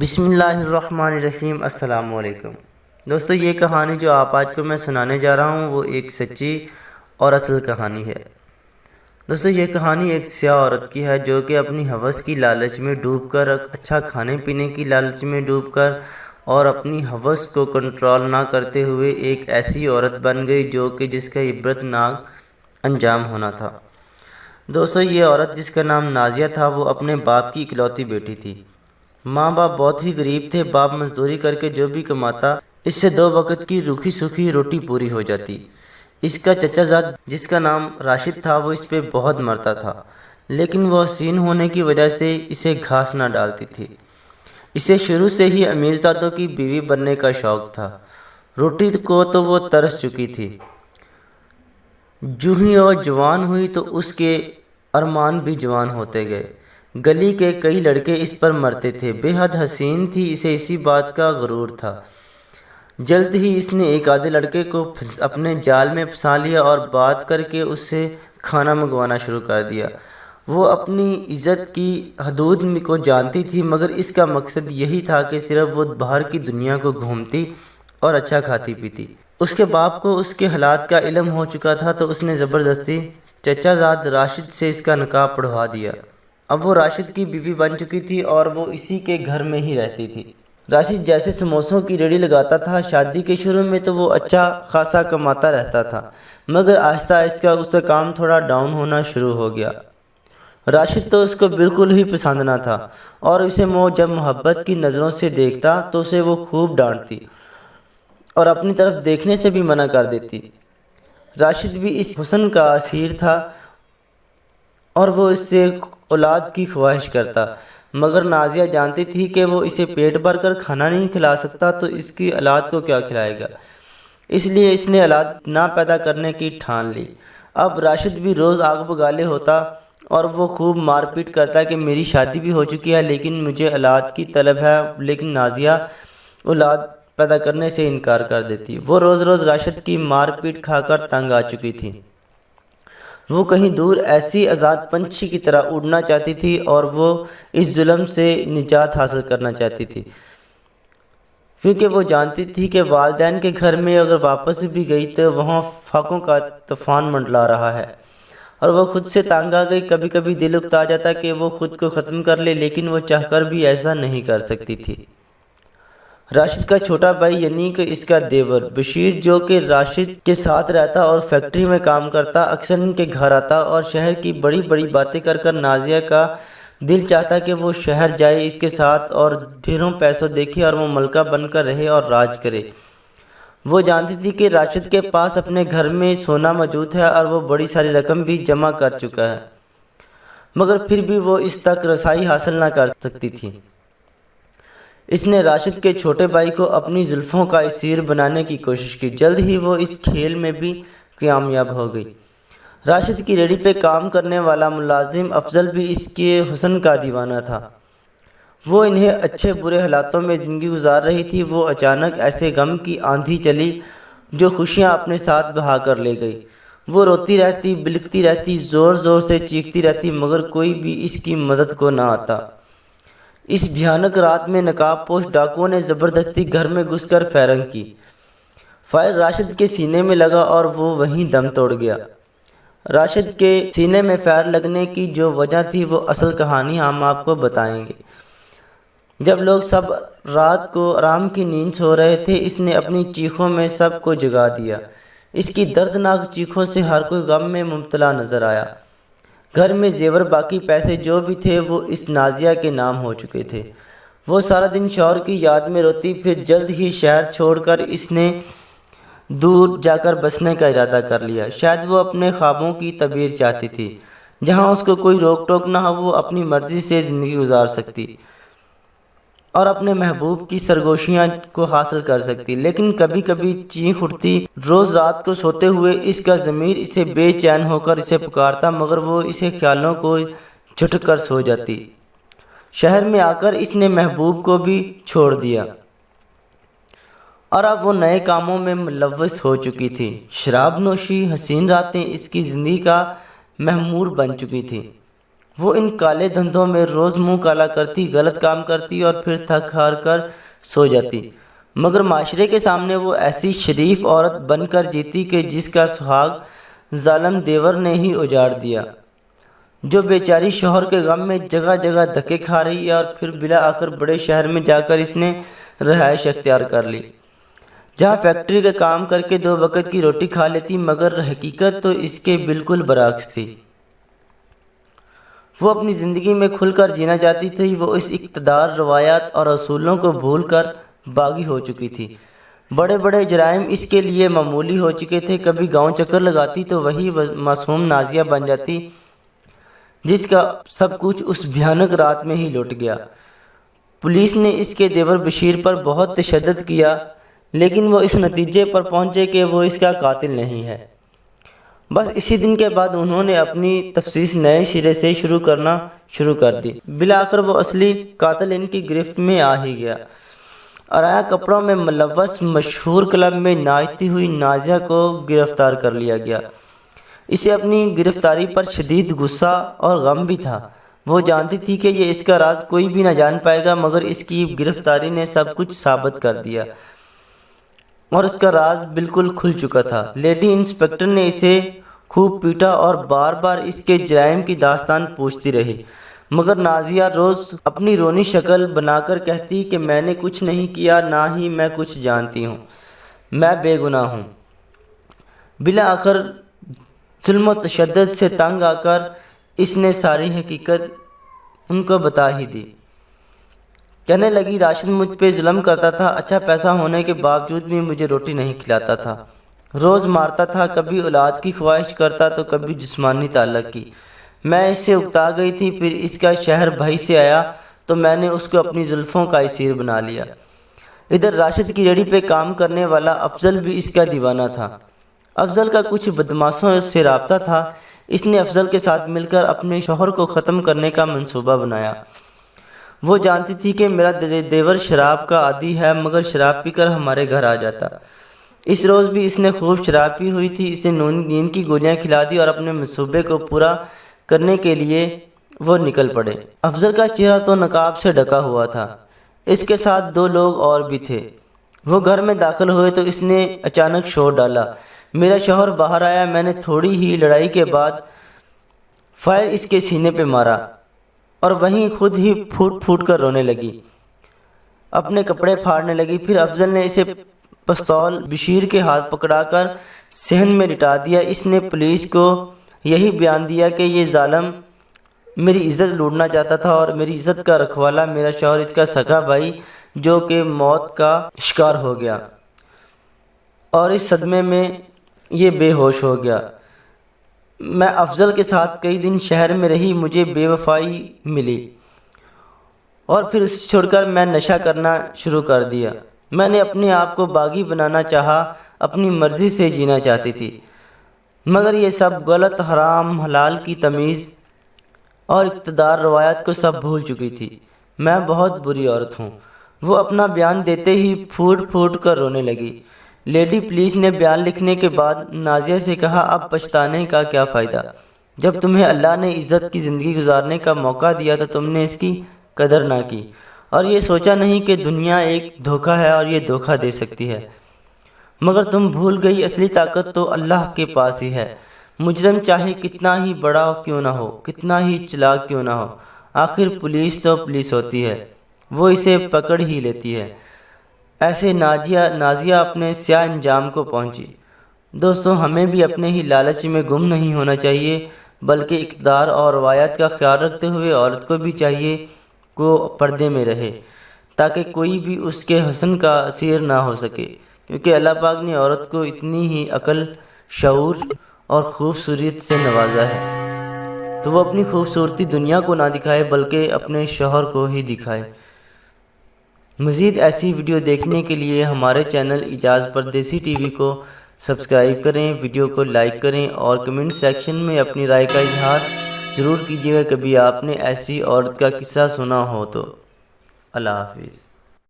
بسم اللہ الرحمن الرحیم۔ السلام علیکم دوستو، یہ کہانی جو آج کو میں سنانے جا رہا ہوں وہ ایک سچی اور اصل کہانی ہے۔ دوستو، یہ کہانی ایک سیاہ عورت کی ہے جو کہ اپنی ہوس کی لالچ میں ڈوب کر، اچھا کھانے پینے کی لالچ میں ڈوب کر اور اپنی ہوس کو کنٹرول نہ کرتے ہوئے ایک ایسی عورت بن گئی جس کا عبرت ناک انجام ہونا تھا۔ دوستو، یہ عورت جس کا نام نازیہ تھا وہ اپنے باپ کی اکلوتی بیٹی تھی۔ ماں باپ بہت ہی غریب تھے۔ باپ مزدوری کر کے جو بھی کماتا اس سے 2 وقت کی روکھی سوکھی روٹی پوری ہو جاتی۔ اس کا چچا زاد جس کا نام راشد تھا وہ اس پہ بہت مرتا تھا، لیکن وہ حسین ہونے کی وجہ سے اسے گھاس نہ ڈالتی تھی۔ اسے شروع سے ہی امیر زادوں کی بیوی بننے کا شوق تھا۔ روٹی کو تو وہ ترس چکی تھی۔ جو ہی وہ جوان ہوئی تو اس کے ارمان بھی جوان ہوتے گئے۔ گلی کے کئی لڑکے اس پر مرتے تھے۔ بے حد حسین تھی، اسے اسی بات کا غرور تھا۔ جلد ہی اس نے ایک آدھے لڑکے کو اپنے جال میں پھنسا لیا اور بات کر کے اس سے کھانا منگوانا شروع کر دیا۔ وہ اپنی عزت کی حدود کو جانتی تھی، مگر اس کا مقصد یہی تھا کہ صرف وہ باہر کی دنیا کو گھومتی اور اچھا کھاتی پیتی۔ اس کے باپ کو اس کے حالات کا علم ہو چکا تھا تو اس نے زبردستی چچا زاد راشد سے اس کا نکاح پڑھوا دیا۔ اب وہ راشد کی بیوی بن چکی تھی اور وہ اسی کے گھر میں ہی رہتی تھی۔ راشد جیسے سموسوں کی ریڑھی لگاتا تھا۔ شادی کے شروع میں تو وہ اچھا خاصا کماتا رہتا تھا، مگر آہستہ آہستہ اس کا کام تھوڑا ڈاؤن ہونا شروع ہو گیا۔ راشد تو اس کو بالکل ہی پسند نہ تھا اور اسے جب محبت کی نظروں سے دیکھتا تو اسے وہ خوب ڈانٹتی اور اپنی طرف دیکھنے سے بھی منع کر دیتی۔ راشد بھی اس حسن کا اسیر تھا اور وہ اس سے اولاد کی خواہش کرتا، مگر نازیہ جانتی تھی کہ وہ اسے پیٹ بھر کر کھانا نہیں کھلا سکتا تو اس کی اولاد کو کیا کھلائے گا۔ اس لیے اس نے اولاد نہ پیدا کرنے کی ٹھان لی۔ اب راشد بھی روز آگ بگالے ہوتا اور وہ خوب مار پیٹ کرتا کہ میری شادی بھی ہو چکی ہے لیکن مجھے اولاد کی طلب ہے، لیکن نازیہ اولاد پیدا کرنے سے انکار کر دیتی۔ وہ روز روز راشد کی مار پیٹ کھا کر تنگ آ چکی تھی۔ وہ کہیں دور ایسی آزاد پنچھی کی طرح اڑنا چاہتی تھی اور وہ اس ظلم سے نجات حاصل کرنا چاہتی تھی، کیونکہ وہ جانتی تھی کہ والدین کے گھر میں اگر واپس بھی گئی تو وہاں فاقوں کا طوفان منڈلا رہا ہے اور وہ خود سے تنگ آ گئی۔ کبھی کبھی دل اکتا جاتا کہ وہ خود کو ختم کر لے، لیکن وہ چاہ کر بھی ایسا نہیں کر سکتی تھی۔ راشد کا چھوٹا بھائی یعنی کہ اس کا دیور بشیر، جو کہ راشد کے ساتھ رہتا اور فیکٹری میں کام کرتا، اکثر ان کے گھر آتا اور شہر کی بڑی بڑی باتیں کر کر نازیہ کا دل چاہتا کہ وہ شہر جائے اس کے ساتھ اور ڈھیروں پیسوں دیکھے اور وہ ملکہ بن کر رہے اور راج کرے۔ وہ جانتی تھی کہ راشد کے پاس اپنے گھر میں سونا موجود ہے اور وہ بڑی ساری رقم بھی جمع کر چکا ہے، مگر پھر بھی وہ اس تک رسائی حاصل نہ کر سکتی تھی۔ اس نے راشد کے چھوٹے بھائی کو اپنی زلفوں کا اسیر بنانے کی کوشش کی۔ جلد ہی وہ اس کھیل میں بھی کامیاب ہو گئی۔ راشد کی ریڑھی پہ کام کرنے والا ملازم افضل بھی اس کے حسن کا دیوانہ تھا۔ وہ انہیں اچھے برے حالاتوں میں زندگی گزار رہی تھی۔ وہ اچانک ایسے غم کی آندھی چلی جو خوشیاں اپنے ساتھ بہا کر لے گئی۔ وہ روتی رہتی، بلکتی رہتی، زور زور سے چیختی رہتی، مگر کوئی بھی اس کی مدد کو نہ آتا۔ اس بھیانک رات میں نقاب پوش ڈاکوؤں نے زبردستی گھر میں گھس کر فائرنگ کی۔ فائر راشد کے سینے میں لگا اور وہ وہیں دم توڑ گیا۔ راشد کے سینے میں فائر لگنے کی جو وجہ تھی وہ اصل کہانی ہم آپ کو بتائیں گے۔ جب لوگ سب رات کو آرام کی نیند سو رہے تھے، اس نے اپنی چیخوں میں سب کو جگا دیا۔ اس کی دردناک چیخوں سے ہر کوئی غم میں مبتلا نظر آیا۔ گھر میں زیور باقی پیسے جو بھی تھے وہ اس نازیہ کے نام ہو چکے تھے۔ وہ سارا دن شوہر کی یاد میں روتی، پھر جلد ہی شہر چھوڑ کر اس نے دور جا کر بسنے کا ارادہ کر لیا۔ شاید وہ اپنے خوابوں کی تعبیر چاہتی تھی، جہاں اس کو کوئی روک ٹوک نہ ہو، وہ اپنی مرضی سے زندگی گزار سکتی اور اپنے محبوب کی سرگوشیاں کو حاصل کر سکتی۔ لیکن کبھی کبھی چیخ اٹھتی۔ روز رات کو سوتے ہوئے اس کا ضمیر اسے بے چین ہو کر اسے پکارتا، مگر وہ اسے خیالوں کو جھٹک کر سو جاتی۔ شہر میں آ کر اس نے محبوب کو بھی چھوڑ دیا اور اب وہ نئے کاموں میں ملوث ہو چکی تھی۔ شراب نوشی، حسین راتیں اس کی زندگی کا محمور بن چکی تھی۔ وہ ان کالے دھندوں میں روز منہ کالا کرتی، غلط کام کرتی اور پھر تھک ہار کر سو جاتی، مگر معاشرے کے سامنے وہ ایسی شریف عورت بن کر جیتی کہ جس کا سہاگ ظالم دیور نے ہی اجاڑ دیا، جو بیچاری شوہر کے غم میں جگہ جگہ دھکے کھا رہی ہے، اور پھر بلا آخر بڑے شہر میں جا کر اس نے رہائش اختیار کر لی، جہاں فیکٹری کا کام کر کے 2 وقت کی روٹی کھا لیتی، مگر حقیقت تو اس کے بالکل برعکس تھی۔ وہ اپنی زندگی میں کھل کر جینا چاہتی تھی، وہ اس اقتدار، روایات اور اصولوں کو بھول کر باغی ہو چکی تھی۔ بڑے بڑے جرائم اس کے لیے معمولی ہو چکے تھے، کبھی گاؤں چکر لگاتی تو وہی معصوم نازیہ بن جاتی جس کا سب کچھ اس بھیانک رات میں ہی لٹ گیا۔ پولیس نے اس کے دیور بشیر پر بہت تشدد کیا، لیکن وہ اس نتیجے پر پہنچے کہ وہ اس کا قاتل نہیں ہے۔ بس اسی دن کے بعد انہوں نے اپنی تفتیش نئے سرے سے شروع کر دی۔ بالآخر وہ اصلی قاتل ان کی گرفت میں آ ہی گیا۔ عرایا کپڑوں میں ملوث مشہور کلب میں ناچتی ہوئی نازیہ کو گرفتار کر لیا گیا۔ اسے اپنی گرفتاری پر شدید غصہ اور غم بھی تھا۔ وہ جانتی تھی کہ یہ اس کا راز کوئی بھی نہ جان پائے گا، مگر اس کی گرفتاری نے سب کچھ ثابت کر دیا اور اس کا راز بالکل کھل چکا تھا۔ لیڈی انسپکٹر نے اسے خوب پیٹا اور بار بار اس کے جرائم کی داستان پوچھتی رہی، مگر نازیہ روز اپنی رونی شکل بنا کر کہتی کہ میں نے کچھ نہیں کیا، نہ ہی میں کچھ جانتی ہوں، میں بے گناہ ہوں۔ بالآخر ظلم و تشدد سے تنگ آ کر اس نے ساری حقیقت ان کو بتا ہی دی۔ کہنے لگی راشد مجھ پہ ظلم کرتا تھا، اچھا پیسہ ہونے کے باوجود بھی مجھے روٹی نہیں کھلاتا تھا، روز مارتا تھا، کبھی اولاد کی خواہش کرتا تو کبھی جسمانی تعلق کی۔ میں اس سے اکتا گئی تھی، پھر اس کا شہر بھائی سے آیا تو میں نے اس کو اپنی زلفوں کا اسیر بنا لیا۔ ادھر راشد کی ریڑھی پہ کام کرنے والا افضل بھی اس کا دیوانہ تھا۔ افضل کا کچھ بدماشوں سے رابطہ تھا، اس نے افضل کے ساتھ مل کر اپنے شوہر کو ختم کرنے کا منصوبہ بنایا۔ وہ جانتی تھی کہ میرا دیور شراب کا عادی ہے، مگر شراب پی کر ہمارے گھر آ جاتا۔ اس روز بھی اس نے خوب شراب پی ہوئی تھی، اسے نیند کی گولیاں کھلا دی اور اپنے منصوبے کو پورا کرنے کے لیے وہ نکل پڑے۔ افضل کا چہرہ تو نقاب سے ڈھکا ہوا تھا، اس کے ساتھ 2 لوگ اور بھی تھے۔ وہ گھر میں داخل ہوئے تو اس نے اچانک شور ڈالا، میرا شوہر باہر آیا۔ میں نے تھوڑی ہی لڑائی کے بعد فائر اس کے سینے پہ مارا اور وہیں خود ہی پھوٹ پھوٹ کر رونے لگی، اپنے کپڑے پھاڑنے لگی۔ پھر افضل نے اسے پستول بشیر کے ہاتھ پکڑا کر صحن میں لٹا دیا۔ اس نے پولیس کو یہی بیان دیا کہ یہ ظالم میری عزت لوٹنا چاہتا تھا اور میری عزت کا رکھوالا میرا شوہر اس کا سگا بھائی جو کہ موت کا شکار ہو گیا، اور اس صدمے میں یہ بے ہوش ہو گیا۔ میں افضل کے ساتھ کئی دن شہر میں رہی، مجھے بے وفائی ملی اور پھر اسے چھوڑ کر میں نشہ کرنا شروع کر دیا۔ میں نے اپنے آپ کو باغی بنانا چاہا، اپنی مرضی سے جینا چاہتی تھی، مگر یہ سب غلط، حرام حلال کی تمیز اور اقتدار، روایات کو سب بھول چکی تھی۔ میں بہت بری عورت ہوں۔ وہ اپنا بیان دیتے ہی پھوٹ پھوٹ کر رونے لگی۔ لیڈی پولیس نے بیان لکھنے کے بعد نازیہ سے کہا اب پچھتانے کا کیا فائدہ؟ جب تمہیں اللہ نے عزت کی زندگی گزارنے کا موقع دیا تو تم نے اس کی قدر نہ کی اور یہ سوچا نہیں کہ دنیا ایک دھوکہ ہے اور یہ دھوکہ دے سکتی ہے، مگر تم بھول گئی اصلی طاقت تو اللہ کے پاس ہی ہے۔ مجرم چاہے کتنا ہی بڑا کیوں نہ ہو، کتنا ہی چلاک کیوں نہ ہو، آخر پولیس تو پولیس ہوتی ہے، وہ اسے پکڑ ہی لیتی ہے۔ ایسے نازیہ اپنے سیاہ انجام کو پہنچی۔ دوستو، ہمیں بھی اپنے ہی لالچ میں گم نہیں ہونا چاہیے، بلکہ اقتدار اور روایت کا خیال رکھتے ہوئے عورت کو بھی چاہیے کہ پردے میں رہے تاکہ کوئی بھی اس کے حسن کا اسیر نہ ہو سکے، کیونکہ اللہ پاک نے عورت کو اتنی ہی عقل، شعور اور خوبصورت سے نوازا ہے تو وہ اپنی خوبصورتی دنیا کو نہ دکھائے بلکہ اپنے شوہر کو ہی دکھائے۔ مزید ایسی ویڈیو دیکھنے کے لیے ہمارے چینل اعجاز پردیسی ٹی وی کو سبسکرائب کریں، ویڈیو کو لائک کریں اور کمنٹ سیکشن میں اپنی رائے کا اظہار ضرور کیجیے گا۔ کبھی آپ نے ایسی عورت کا قصہ سنا ہو تو۔ اللہ حافظ۔